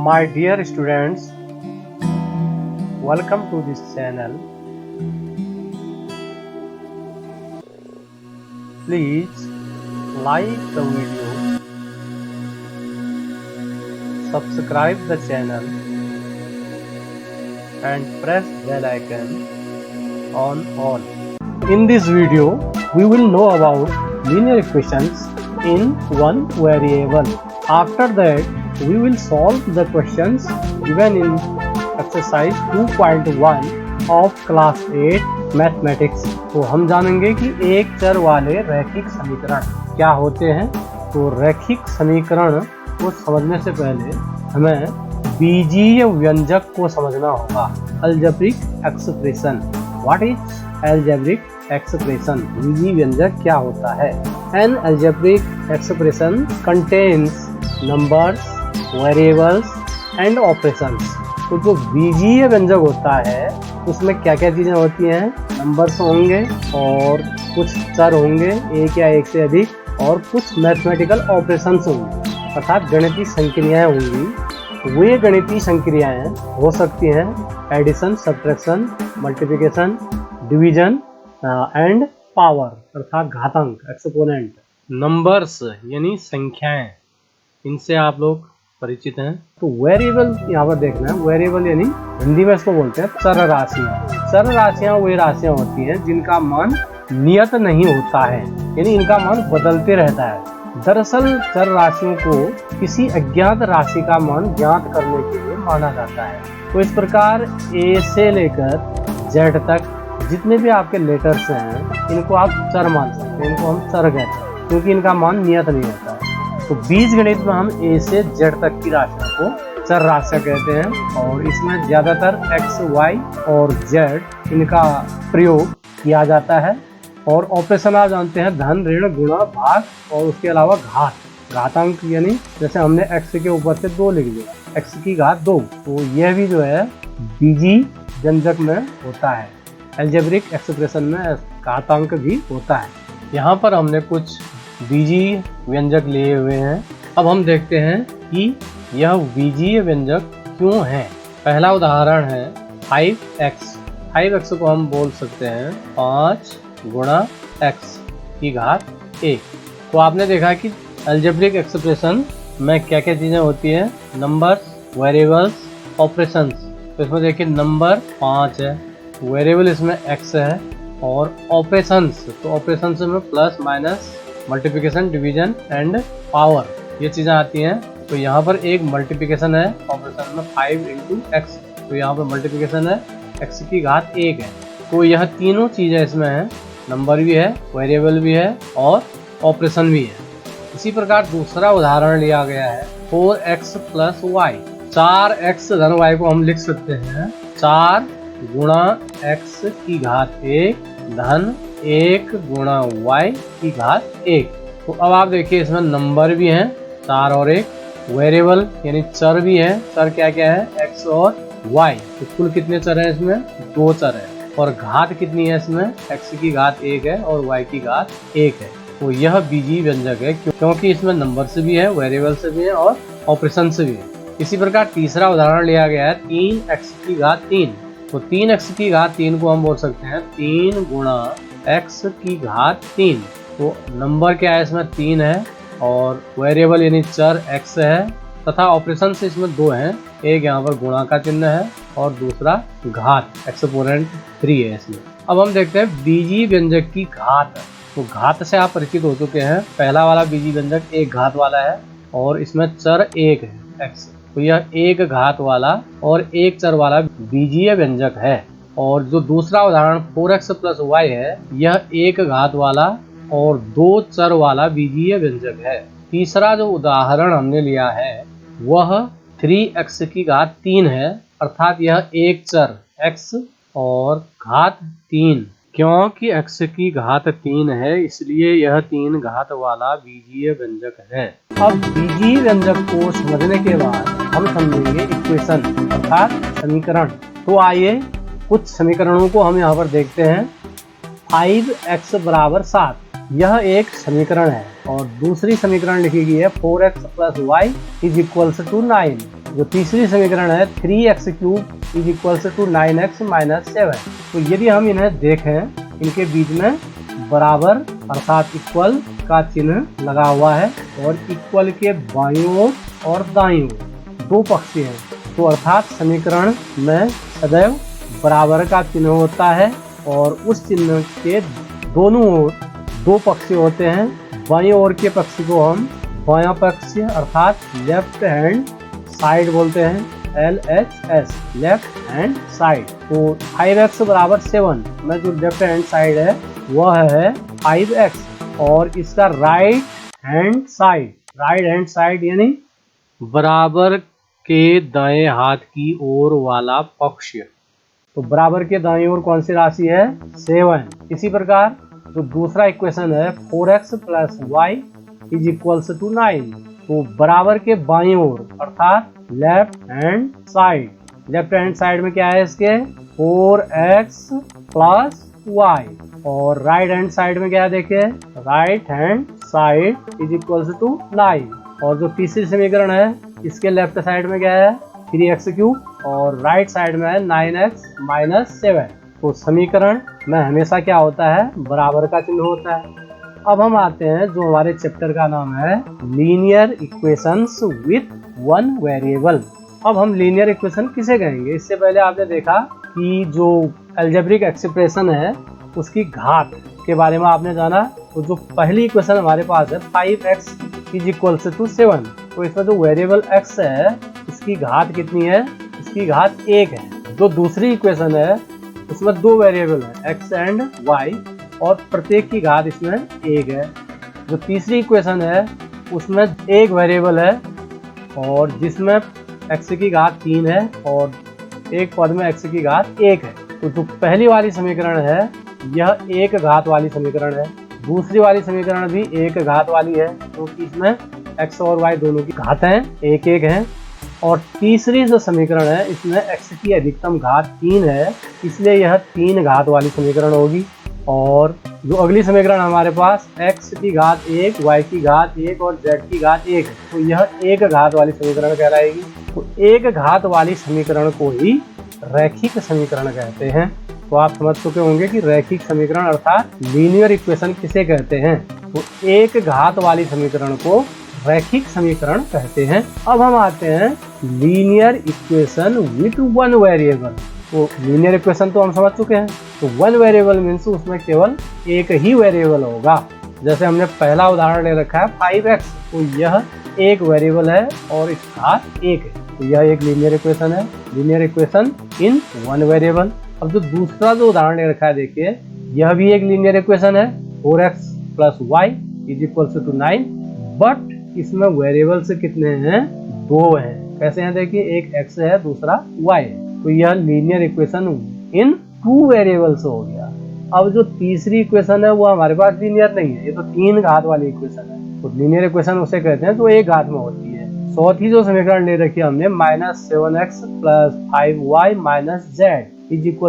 My dear students, welcome to this channel. Please like the video, subscribe the channel and press bell icon on all. In this video, we will know about linear equations in one variable. After that, we will solve the questions given in exercise 2.1 of class 8 mathematics. तो हम जानेंगे कि एक चर वाले रैखिक समीकरण क्या होते हैं। तो रैखिक समीकरण को समझने से पहले हमें बीजीय व्यंजक को समझना होगा। Algebraic expression, what is algebraic expression? बीजीय व्यंजक क्या होता है? N algebraic expression contains numbers, variables and operations. तो जो बीजीय व्यंजक होता है उसमें क्या क्या चीजें होती हैं? नंबर्स होंगे और कुछ चर होंगे, एक या एक से अधिक, और कुछ मैथमेटिकल ऑपरेशंस होंगे अर्थात गणितीय संक्रियाएं होंगी। वे गणितीय संक्रियाएं हो सकती हैं addition, subtraction, multiplication, division and power अर्थात घातांक, एक्सपोनेंट। नंबर्स यानी संख्याएं, इनसे आप लोग परिचित हैं। तो वेरिएबल यहाँ पर देखना है। वेरिएबल यानी हिंदी में इसको बोलते हैं चर राशियां। चर राशियां वे राशियां होती हैं जिनका मान नियत नहीं होता है, यानी इनका मान बदलते रहता है। दरअसल चर राशियों को किसी अज्ञात राशि का मान ज्ञात करने के लिए माना जाता है। तो इस प्रकार ए से लेकर जेड तक जितने भी आपके लेटर्स हैं इनको आप चर मान सकते हैं, इनको हम चर कहते हैं क्योंकि इनका मान नियत नहीं होता है। तो बीजगणित में हम ए से जेड तक की राशियों को चर राशियां कहते हैं और इसमें ज्यादातर एक्स, वाई और जेड इनका प्रयोग किया जाता है। और ऑपरेशन आप जानते हैं धन, ऋण, गुणा, भाग और उसके अलावा घात, घातांक, यानी जैसे हमने एक्स के ऊपर से 2 लिख दिया, एक्स की घात 2। तो यह भी जो है बीजीय व्यंजक में होता है। अलजेब्रिक एक्सप्रेशन में घातांक भी होता है। यहाँ पर हमने कुछ बीजीय व्यंजक लिए हुए हैं। अब हम देखते हैं कि यह बीजीय व्यंजक क्यों है। पहला उदाहरण है 5x। 5x को हम बोल सकते हैं 5 गुणा x की घात 1। तो आपने देखा कि अलजेब्रिक एक्सप्रेशन में क्या क्या चीजें होती हैं? Numbers, variables, operations. तो इसमें देखिए नंबर 5 है, वेरिएबल इसमें x है और ऑपरेशंस, तो ऑपरेशंस में plus, minus, multiplication, division and power, ये चीज़ें आती हैं। तो यहाँ पर एक मल्टीप्लिकेशन है ऑपरेशन में 5 × x, तो यहाँ पर मल्टीप्लिकेशन है x की घात 1 है। तो यह तीनों चीज़ें इसमें हैं, नंबर भी है, वेरिएबल भी है और ऑपरेशन भी है। इसी प्रकार दूसरा उदाहरण लिया गया है 4x + y। 4x धन y को हम लिख सकते हैं 4 गुणा x की घात 1 धन 1 गुणा y की घात 1। तो अब आप देखिए इसमें नंबर भी हैं 4 और 1, वेरिएबल यानी चर भी है। चर क्या क्या है? x और y। तो कुल कितने चर हैं इसमें? 2 चर है। और घात कितनी है इसमें? x की घात 1 है और y की घात 1 है। तो यह बीजीय व्यंजक है क्योंकि इसमें नंबर से भी है, वेरिएबल से भी है और ऑपरेशन से भी है। इसी प्रकार तीसरा उदाहरण लिया गया है 3x की घात 3। तो 3x की घात 3 को हम बोल सकते हैं 3 गुणा x की घात 3। तो नंबर क्या है इसमें? 3 है और वेरिएबल यानी चर x है तथा ऑपरेशन से इसमें 2 हैं। एक यहाँ पर गुणा का चिन्ह है और दूसरा घात, एक्सपोनेंट 3 है इसमें। अब हम देखते हैं बीजीय व्यंजक की घात। तो घात से आप परिचित हो चुके हैं। पहला वाला बीजीय व्यंजक एक घात वाला है और इसमें चर 1 है x। तो यह एक घात वाला और एक चर वाला बीजीय व्यंजक है। और जो दूसरा उदाहरण 4x + y है, यह एक घात वाला और 2 चर वाला बीजीय व्यंजक है। तीसरा जो उदाहरण हमने लिया है वह 3x की घात 3 है, अर्थात यह एक चर x और घात 3। क्योंकि x की घात 3 है इसलिए यह 3 घात वाला बीजीय व्यंजक है। अब बीजीय व्यंजक को समझने के बाद हम समझेंगे इक्वेशन अर्थात समीकरण। तो आइए कुछ समीकरणों को हम यहाँ पर देखते हैं। 5x = 7 यह एक समीकरण है और दूसरी समीकरण लिखी गई है 4x + y = 9। जो तीसरी समीकरण है 3x³ = 9x - 7। तो यदि हम इन्हें देखें, इनके बीच में बराबर अर्थात इक्वल का चिन्ह लगा हुआ है और इक्वल के बाईं ओर और दाईं ओर दो पक्ष हैं, तो अर्थात समीकरण में सदैव बराबर का चिन्ह होता है और उस चिन्ह के दोनों ओर दो पक्ष होते हैं। बाईं ओर के पक्ष को हम बायां पक्ष अर्थात लेफ्ट हैंड साइड बोलते हैं, LHS लेफ्ट हैंड साइड। तो 5x = 7 में जो लेफ्ट हैंड साइड है वह है 5x और इसका राइट हैंड साइड यानी बराबर के दाएं हाथ की ओर वाला पक्ष। तो बराबर के दाएं ओर कौन सी राशि है? 7। इसी प्रकार जो दूसरा इक्वेशन है 4x + y = 9। तो बराबर के बाईं ओर अर्थात लेफ्ट हैंड साइड में क्या है इसके? 4x + y और राइट हैंड साइड में क्या है देखिए? Right hand side = 9। और जो तीसरी समीकरण है इसके लेफ्ट साइड में क्या है? 3x³ और राइट साइड में है 9x - 7। तो समीकरण में हमेशा क्या होता है? बराबर का चिन्ह होता है। अब हम आते हैं जो हमारे चैप्टर का नाम है linear equations with one variable. अब हम लीनियर इक्वेशन किसे कहेंगे? इससे पहले आपने देखा कि जो अलजेब्रिक एक्सप्रेशन है उसकी घात के बारे में आपने जाना। तो जो पहली इक्वेशन हमारे पास है 5x = 7, तो इसमें जो वेरिएबल x है इसकी घात कितनी है? इसकी घात 1 है। जो दूसरी इक्वेशन है उसमें दो वेरिएबल है x एंड y और प्रत्येक की घात इसमें 1 है। जो तीसरी इक्वेशन है उसमें एक वेरिएबल है और जिसमें x की घात 3 है और एक पद में x की घात 1 है। तो जो पहली वाली समीकरण है यह एक घात वाली समीकरण है। दूसरी वाली समीकरण भी एक घात वाली है क्योंकि इसमें x और y दोनों की घातें 1 है। और तीसरी जो समीकरण है इसमें x की अधिकतम घात 3 है, इसलिए यह 3 घात वाली समीकरण होगी। और जो अगली समीकरण हमारे पास x की घात 1, y की घात 1 और z की घात 1 है, तो यह एक घात वाली समीकरण कहलाएगी। तो एक घात वाली समीकरण को ही रैखिक समीकरण कहते हैं। तो आप समझ चुके होंगे कि रैखिक समीकरण अर्थात लीनियर इक्वेशन किसे कहते हैं। तो एक घात वाली समीकरण को रैखिक समीकरण कहते हैं। अब हम आते हैं linear equation with one variable. तो लीनियर इक्वेशन तो हम समझ चुके हैं। तो वन वेरिएबल मीन्स उसमें केवल एक ही वेरिएबल होगा। जैसे हमने पहला उदाहरण ले रखा है 5x, तो यह एक वेरिएबल है और इसका घात 1 है, तो यह एक लीनियर इक्वेशन है। Linear equation in one variable. अब जो दूसरा जो उदाहरण ले रखा है देखिए, यह भी एक लीनियर इक्वेशन है 4x + y = 9, बट इसमें वेरिएबल्स कितने हैं? 2 हैं। कैसे हैं देखिए, एक x है दूसरा y है, तो यह लीनियर इक्वेशन इन 2 वेरिएबल्स हो गया। अब जो तीसरी इक्वेशन है वो हमारे पास लीनियर नहीं है, ये तो 3 घात वाली इक्वेशन है। तो लीनियर इक्वेशन उसे कहते हैं जो एक घात में होती है। चौथी जो समीकरण ले रखी है हमने -7x + 5y - z =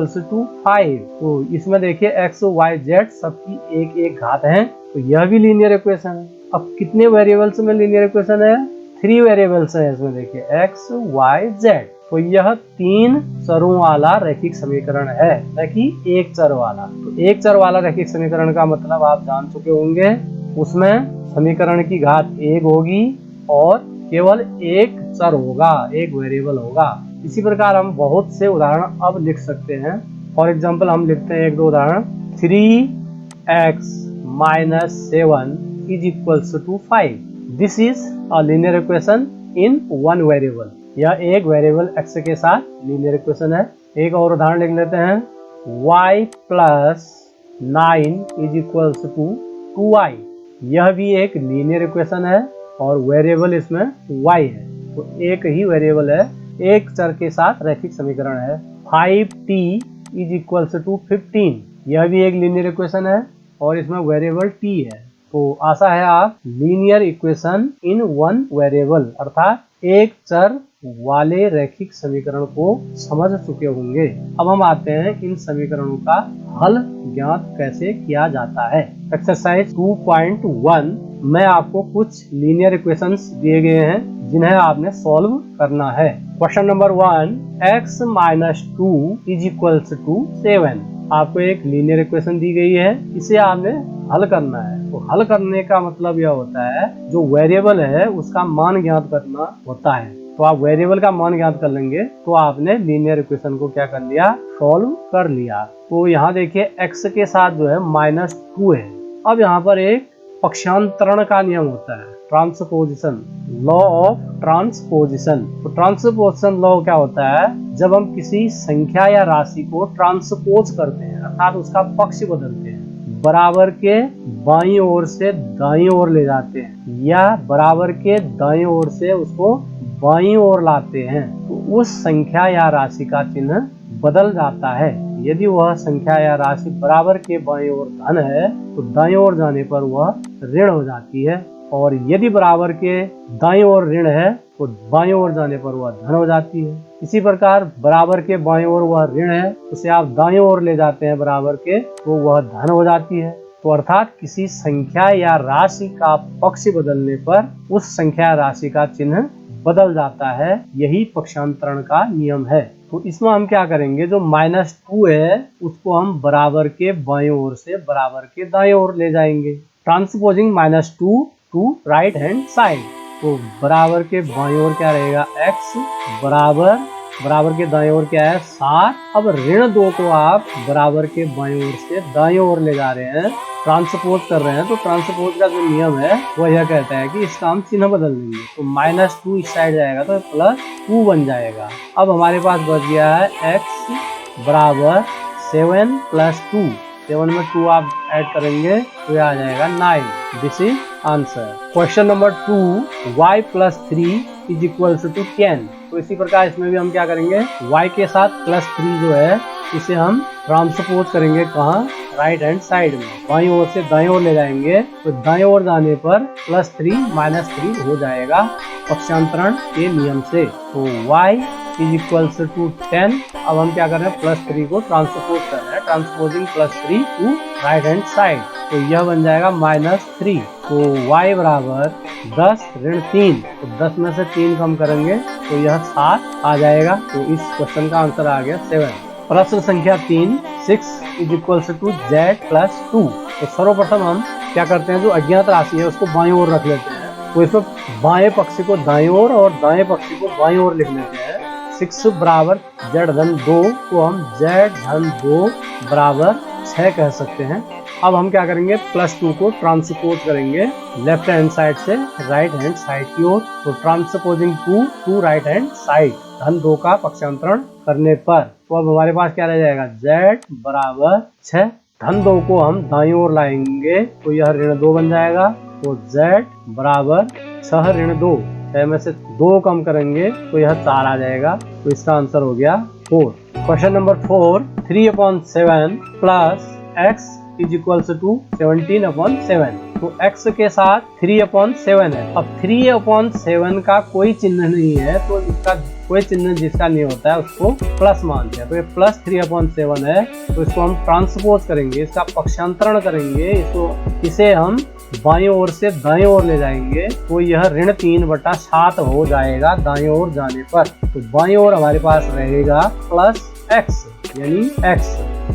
5। तो इसमें देखिए x, y, z सबकी एक घात है, तो यह भी लीनियर इक्वेशन है। अब कितने वेरिएबल्स में लीनियर इक्वेशन है? 3 वेरिएबल्स है इसमें देखिए x, y, z। तो यह 3 चरों वाला रैखिक समीकरण है, न कि एक चर वाला। तो एक चर वाला रैखिक समीकरण का मतलब आप जान चुके होंगे, उसमें समीकरण की घात 1 होगी और केवल एक चर होगा, एक वेरिएबल होगा। इसी प्रकार हम बहुत से उदाहरण अब लिख सकते हैं। फॉर एग्जाम्पल हम लिखते हैं 1-2 उदाहरण। 3x - 7 = 5। This is a linear equation in one variable. यह एक वेरिएबल x के साथ लीनियर इक्वेशन है। एक और उदाहरण लिख लेते हैं। y + 9 = 2y। यह भी एक लीनियर इक्वेशन है और वेरिएबल इसमें y है, तो एक ही वेरिएबल है, एक चर के साथ रैखिक समीकरण है। 5t = 15। यह भी एक लीनियर इक्वेशन है और इसमें वेरिएबल t है। तो आशा है आप linear equation in one variable अर्थात एक चर वाले रैखिक समीकरण को समझ चुके होंगे। अब हम आते हैं इन समीकरणों का हल ज्ञात कैसे किया जाता है। एक्सरसाइज 2.1 में आपको कुछ लीनियर इक्वेशंस दिए गए हैं जिन्हें आपने सॉल्व करना है। Question number 1, x minus 2 is equals to 7। आपको एक लीनियर इक्वेशन दी गई है, इसे आपने हल करना है। तो हल करने का मतलब यह होता है जो वेरिएबल है उसका मान ज्ञात करना होता है। तो आप वेरिएबल का मान ज्ञात कर लेंगे तो आपने लीनियर इक्वेशन को क्या कर लिया, सॉल्व कर लिया। तो यहाँ देखिए x के साथ जो है -2 है। अब यहाँ पर एक पक्षांतरण का नियम होता है, ट्रांसपोजिशन, लॉ ऑफ ट्रांसपोजिशन। तो ट्रांसपोजिशन लॉ क्या होता है, जब हम किसी संख्या या राशि को ट्रांसपोज करते हैं अर्थात उसका पक्ष बदलते हैं, बराबर के बाईं ओर से दाईं ओर ले जाते हैं या बराबर के दाईं ओर से उसको बाईं ओर लाते हैं, तो उस संख्या या राशि का चिन्ह बदल जाता है। यदि वह संख्या या राशि बराबर के बाईं ओर धन है तो दाईं ओर जाने पर वह ऋण हो जाती है, और यदि बराबर के दाईं ओर ऋण है तो बाईं ओर जाने पर वह धन हो जाती है। इसी प्रकार बराबर के बाईं ओर वह ऋण है, उसे आप दाईं ओर ले जाते हैं बराबर के, तो वह धन हो जाती है। तो अर्थात किसी संख्या या राशि का पक्ष बदलने पर उस संख्या राशि का चिन्ह बदल जाता है। यही पक्षांतरण का नियम है। तो इसमें हम क्या करेंगे, जो -2 है उसको हम बराबर के बाईं ओर से बराबर के दाईं ओर ले जाएंगे। Transposing -2 to right hand side. तो बराबर के बाईं ओर क्या रहेगा, x बराबर के दाईं ओर क्या है 7। अब ऋण 2 को आप बराबर के बाईं ओर से दाईं ओर ले जा रहे हैं, ट्रांसपोज कर रहे हैं। तो ट्रांसपोज का जो नियम है वो यह कहता है कि इसका हम चिन्ह बदल देंगे। तो -2 इस साइड जाएगा तो +2 बन जाएगा। अब हमारे पास बच गया है x बराबर 7 + 2। 7 में 2 आप ऐड करेंगे तो यह आ जाएगा 9। This is answer. Question number 2, y + 3 is equals to 10। तो इसी प्रकार इसमें भी हम क्या करेंगे, y के साथ +3 जो है इसे हम ट्रांसपोज करेंगे कहाँ, राइट हैंड साइड में। बाईं ओर से दाईं ओर ले जाएंगे तो दाईं ओर जाने पर +3 -3 हो जाएगा पक्षांतरण के नियम से। तो y इज इक्वल्स टू 10। अब हम क्या कर रहे हैं, +3 को ट्रांसपोज कर रहे हैं, transposing +3 to right hand side. तो यह बन जाएगा -3। तो y बराबर 10 ऋण 3। तो 10 में से 3 कम करेंगे तो यह 7 आ जाएगा। तो इस क्वेश्चन का आंसर आ गया 7। प्रश्न संख्या 3, 6 इज इक्वल्स टू z + 2। तो सर्वप्रथम हम क्या करते हैं, जो अज्ञात राशि है उसको बाईं ओर रख लेते हैं। तो इसमें बाएं पक्ष को दाईं ओर और दाएं पक्ष को बाईं ओर लिख लेते हैं। 6 बराबर z-2 को हम z-2 बराबर 6 कह सकते हैं। अब हम क्या करेंगे, +2 को ट्रांसपोज करेंगे लेफ्ट हैंड साइड से राइट हैंड साइड की ओर। तो transposing 2 to right hand side, -2 का पक्षांतरण करने पर तो अब हमारे पास क्या रह जाएगा, z बराबर 6। -2 को हम दाईं ओर लाएंगे तो यह ऋण 2 बन जाएगा। तो z बराबर 6 ऋण 2, 6 में से 2 कम करेंगे तो यह 4 आ जाएगा। तो इसका आंसर हो गया 4। Question number 4, 3/7 plus x is equals to 17/7। तो x के साथ 3/7 है। अब 3/7 का कोई चिन्ह नहीं है तो इसका कोई चिन्ह जिसका नहीं होता है उसको प्लस मानते हैं। तो ये +3/7 है तो इसको हम ट्रांसपोज करेंगे, इसका पक्षांतरण करेंगे, इसे हम बाईं ओर से दाईं ओर ले जाएंगे तो यह ऋण 3/7 हो जाएगा दाईं ओर जाने पर। तो बाईं ओर हमारे पास रहेगा +x यानी x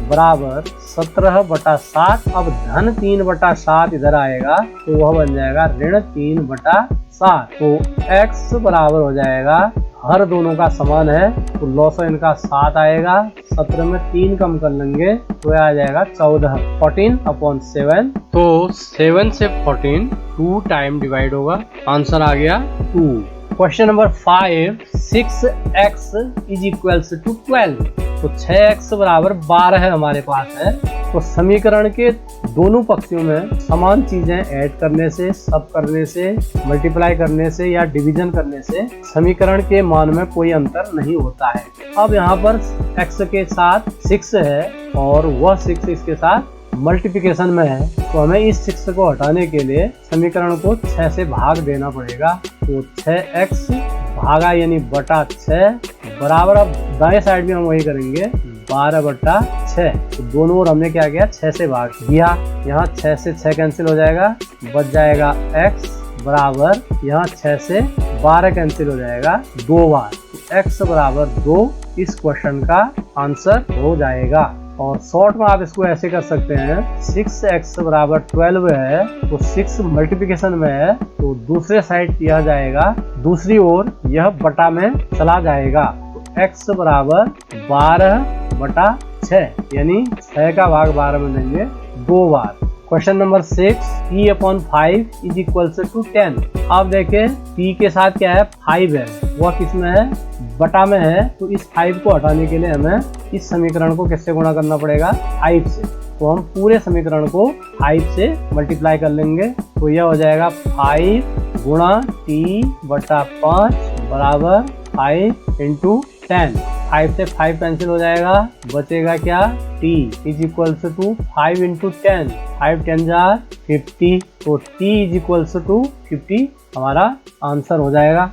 बराबर 17/7। अब धन 3/7 इधर आएगा तो वह बन जाएगा ऋण 3/7। तो x बराबर हो जाएगा, हर दोनों का समान है तो लॉस इनका 7 आएगा। 17 में 3 कम कर लेंगे तो यह आ जाएगा 14। 14/7। तो 7 से 14 2 टाइम डिवाइड होगा, आंसर आ गया 2। Question number 5, 6x is equals to 12। तो 6x बराबर 12 है हमारे पास है। तो समीकरण के दोनों पक्षों में समान चीजें ऐड करने से, सब करने से, मल्टीप्लाई करने से या डिवीजन करने से समीकरण के मान में कोई अंतर नहीं होता है। अब यहाँ पर x के साथ 6 है और वह 6 इसके साथ मल्टीप्लिकेशन में है तो हमें इस 6 को हटाने के लिए समीकरण को 6 से भाग देना पड़ेगा। तो 6x भागा यानी बटा 6 बराबर, अब दाएं साइड में हम वही करेंगे 12/6। तो दोनों ओर हमने क्या किया, 6 से भाग दिया। यहाँ 6 से 6 कैंसिल हो जाएगा, बच जाएगा x बराबर यहाँ 6 से 12 कैंसिल हो जाएगा 2 बार, तो x बराबर 2 इस क्वेश्चन का आंसर हो जाएगा। और शॉर्ट में आप इसको ऐसे कर सकते हैं, 6x बराबर 12 है तो 6 मल्टीप्लिकेशन में है तो दूसरे साइड किया जाएगा, दूसरी ओर यह बटा में चला जाएगा, तो x बराबर 12/6 यानी 6 का भाग 12 में देंगे 2 बार। Question number 6, p/5 is equal to 10। अब देखें p के साथ क्या है, 5 है, वह किस में है, बटा में है, तो इस 5 को हटाने के लिए हमें इस समीकरण को किससे गुणा करना पड़ेगा, 5 से। तो हम पूरे समीकरण को 5 से मल्टीप्लाई कर लेंगे, तो यह हो जाएगा 5 गुणा t/5 बराबर 5 इंटू 10। 5 से 5 कैंसिल हो जाएगा, बचेगा क्या, t is equal to 5 into 10, 5 10 जार 50, तो t इज इक्वल टू 50 हमारा आंसर हो जाएगा।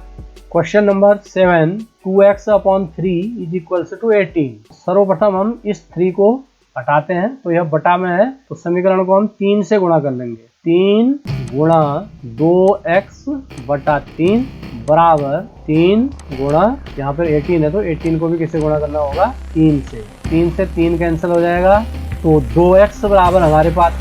Question number 7, 2x/3 is equal to 18। सर्वप्रथम हम इस 3 को हटाते हैं, तो यह बटा में है, तो समीकरण को हम 3 से गुणा कर लेंगे, 3 गुणा 2x/3 बराबर 3 गुणा, यहाँ पर 18 है तो 18 को भी किससे गुणा करना होगा, 3 से। 3 से 3 कैंसिल हो जाएगा, तो 2x बराबर हमारे पास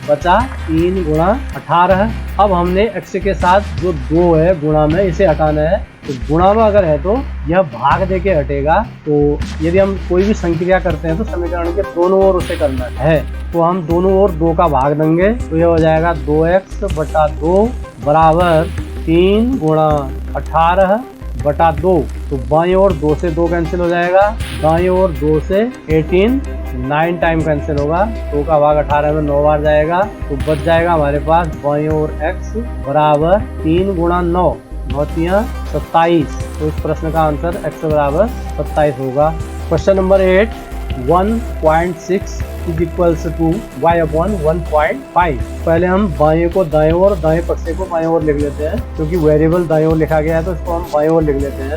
बचा 3 गुणा 18। अब हमने x के साथ जो 2 है गुणा में, इसे हटाना है, तो गुणा में अगर है तो यह भाग दे के हटेगा, तो यदि हम कोई भी संक्रिया करते हैं तो समीकरण के दोनों ओर उसे करना है, तो हम दोनों ओर 2 का भाग देंगे, तो यह हो जाएगा 2x/2 बराबर 3 गुणा 18/2। तो बाईं ओर 2 से 2 कैंसिल हो जाएगा, दाईं ओर 2 से 18 9 टाइम कैंसिल होगा, 2 का भाग 18 में 9 बार जाएगा, तो बच जाएगा हमारे पास बाईं ओर x बराबर 3 गुणा 9, 9 27। तो इस प्रश्न का आंसर x बराबर 27 होगा। Question number 8, 1.6 is equals to y/1.5। पहले हम बाएं को दाएं ओर, दाएं पक्ष को बाएं ओर लिख लेते हैं, क्योंकि वेरिएबल दाएं ओर लिखा गया है तो इसको हम बाएं ओर लिख लेते हैं।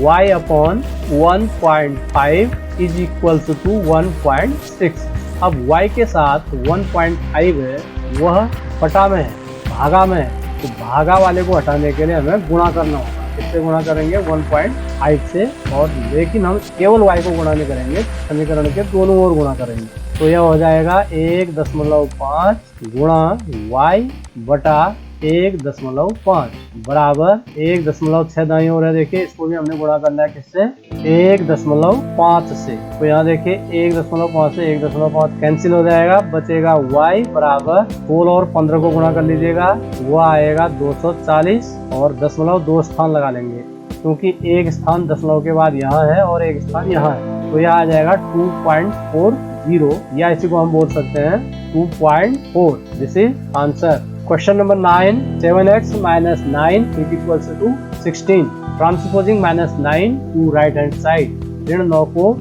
y/1.5 is equals to 1.6। अब y के साथ 1.5 है, वह बटा में है, भागा में है, तो भागा वाले को हटाने के लिए हमें गुणा करना होगा। किससे गुणा करेंगे, 1.5 से, और लेकिन हम केवल y को गुणा नहीं करेंगे, समीकरण के दोनों ओर गुणा करेंगे, तो यह हो जाएगा 1.5 गुणा y बटा 1.5 बराबर 1.6 दाईं ओर है, देखिए इसको भी हमने गुणा करना है किससे, 1.5 से, तो यहाँ देखिए 1.5 से 1.5 कैंसिल हो जाएगा, बचेगा y बराबर 16 और 15 को गुणा कर लीजिएगा, वो आएगा 240 और 0.2 स्थान लगा लेंगे, क्योंकि एक स्थान दशमलव के बाद यहाँ है और एक स्थान यहाँ है, तो यह आ जाएगा 2.40, या इसी को हम बोल सकते हैं 2.4। This is answer. Question number 9, 7x minus 9 is equals to 16। Transposing -9 to right hand side, ऋण 9 को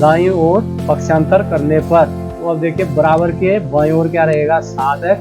दाईं ओर पक्षांतर करने पर, तो अब देखिए बराबर के बाईं ओर क्या रहेगा, 7x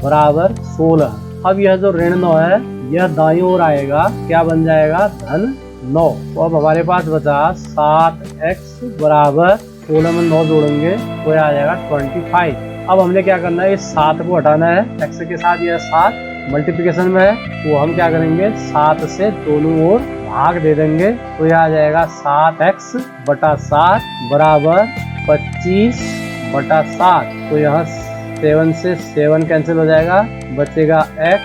बराबर 16। अब यह जो ऋण 9 है यह दाईं ओर आएगा, क्या बन जाएगा, धन 9। तो अब हमारे पास बचा 7x बराबर 16 में 9 जोड़ेंगे तो यह आ जाएगा 25। अब हमने क्या करना है, इस 7 को हटाना है, x के साथ यह 7 मल्टीप्लिकेशन में है, तो हम क्या करेंगे, 7 से दोनों ओर भाग दे देंगे, तो यह आ जाएगा 7x/7 बराबर 25/7। तो यहाँ 7 से 7 कैंसिल हो जाएगा, बचेगा x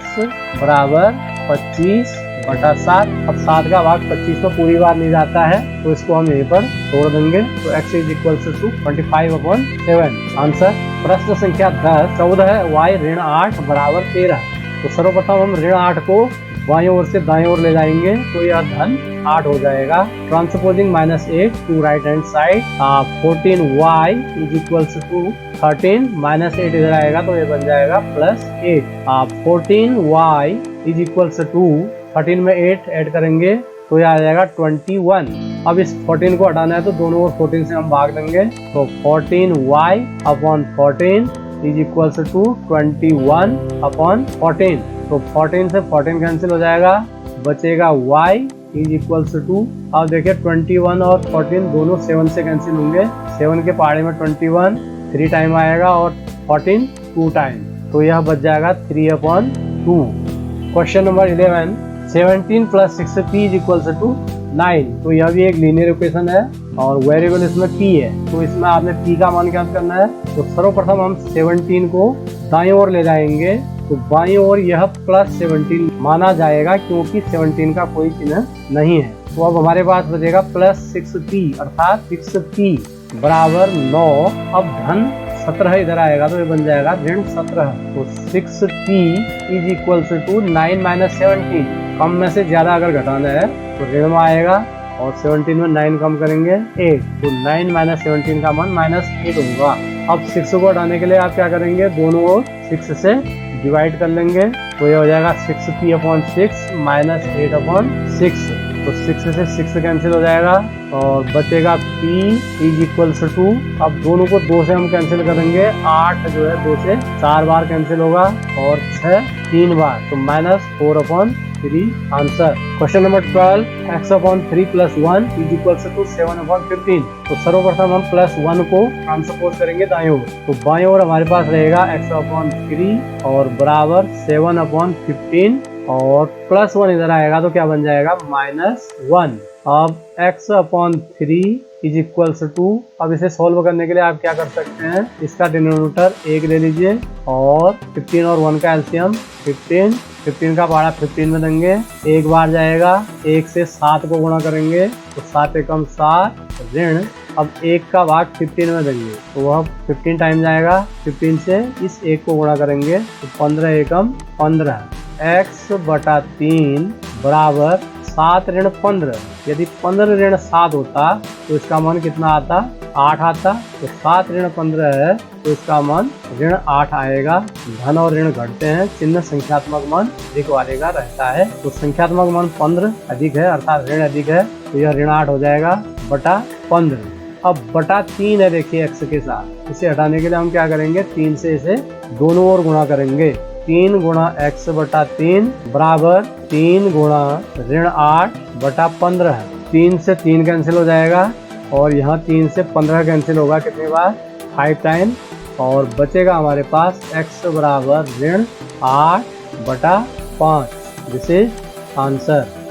बराबर 25/7। अब 7 का भाग 25 में पूरी बार नहीं जाता है, तो इसको हम यहीं पर छोड़ देंगे, तो x is equal to 25/7 answer. प्रश्न संख्या 10, 14 y ऋण 8 बराबर 13। तो सर्वप्रथम हम ऋण 8 को बाईं ओर से दाईं ओर ले जाएंगे, तो यह धन 8 हो जाएगा। Transposing -8 to right hand side, 14y is equal to 13, -8 इधर आएगा तो ये बन जाएगा +8। 14y इज इक्वल टू 13 में 8 ऐड करेंगे तो यह आ जाएगा 21। अब इस 14 को हटाना है तो दोनों ओर 14 से हम भाग देंगे, तो 14y/14 इज इक्वल टू 21/14। तो 14 से 14 कैंसिल हो जाएगा, बचेगा y इज इक्वल टू, अब देखिए 21 और 14 दोनों 7 से कैंसिल होंगे, 7 के पहाड़े में 21 3 टाइम आएगा और 14 2 टाइम, तो यह बच जाएगा 3/2। Question number 11, 17 plus 6p is equals to 9। तो यह भी एक लीनियर इक्वेशन है और वेरिएबल इसमें p है। तो इसमें आपने p का मान ज्ञात करना है। तो सर्वप्रथम हम 17 को दाईं ओर ले जाएंगे। तो बाईं ओर यह प्लस 17 माना जाएगा क्योंकि 17 का कोई चिन्ह नहीं है। तो अब हमारे पास बचेगा प्लस 6p अर्थात 6p बराबर 9। अब धन 17 इधर आएगा तो ये बन जाएगा ऋण 17। तो 6p is equals to 9 minus 17। कम में से ज्यादा अगर घटाना है तो ऋण में आएगा और 17 में 9 कम करेंगे 8। तो 9 माइनस 17 का मान -8 होगा। अब 6 को हटाने के लिए आप क्या करेंगे, दोनों ओर 6 से डिवाइड कर लेंगे। तो ये हो जाएगा 6p अपॉन 6 माइनस 8 अपॉन 6। तो 6 से 6 कैंसिल हो जाएगा और बचेगा p इज इक्वल्स टू, अब दोनों को 2 से हम कैंसिल करेंगे। 8 जो है 2 से 4 बार कैंसिल होगा और 6 3 बार, तो -4 upon 3 answer. Question number 12, x upon 3 plus 1 is equals to 7 upon 15। तो सर्वप्रथम हम प्लस 1 को ट्रांसपोज करेंगे दाईं ओर। तो बाईं ओर हमारे पास रहेगा x अपॉन 3 और बराबर 7 अपॉन 15 और प्लस 1 इधर आएगा तो क्या बन जाएगा -1। अब x upon 3 is equals to, अब इसे सोल्व करने के लिए आप क्या कर सकते हैं, इसका डिनोमिनेटर 1 ले लीजिए और 15 और 1 का एलसीएम 15 का पहाड़ा 15 में देंगे। एक बार जाएगा, 1 से 7 को गुणा करेंगे तो 7 एकम 7 ऋण, अब 1 का भाग 15 में देंगे तो वह 15 टाइम जाएगा। 15 से इस 1 को गुणा करेंगे तो 15 एकम 15। x बटा 3 बराबर 7 ऋण 15। यदि 15 ऋण 7 होता तो इसका मान कितना आता, 8 आता। तो 7 ऋण 15 है तो इसका मान ऋण 8 आएगा। धन और ऋण घटते हैं, चिन्ह संख्यात्मक मान अधिक वाले का रहता है। तो संख्यात्मक मान 15 अधिक है अर्थात ऋण अधिक है, तो यह ऋण 8 हो जाएगा बटा 15। अब बटा 3 है देखिए x के साथ, इसे हटाने के लिए हम क्या करेंगे, 3 से इसे दोनों ओर गुणा करेंगे। 3 गुणा x बटा 3 बराबर 3 गुणा ऋण 8 बटा 15 है। 3 से 3 कैंसिल हो जाएगा और यहाँ 3 से 15 कैंसिल होगा कितनी बार, 5 टाइम, और बचेगा हमारे पास x बराबर ऋण 8 बटा 5। This is answer.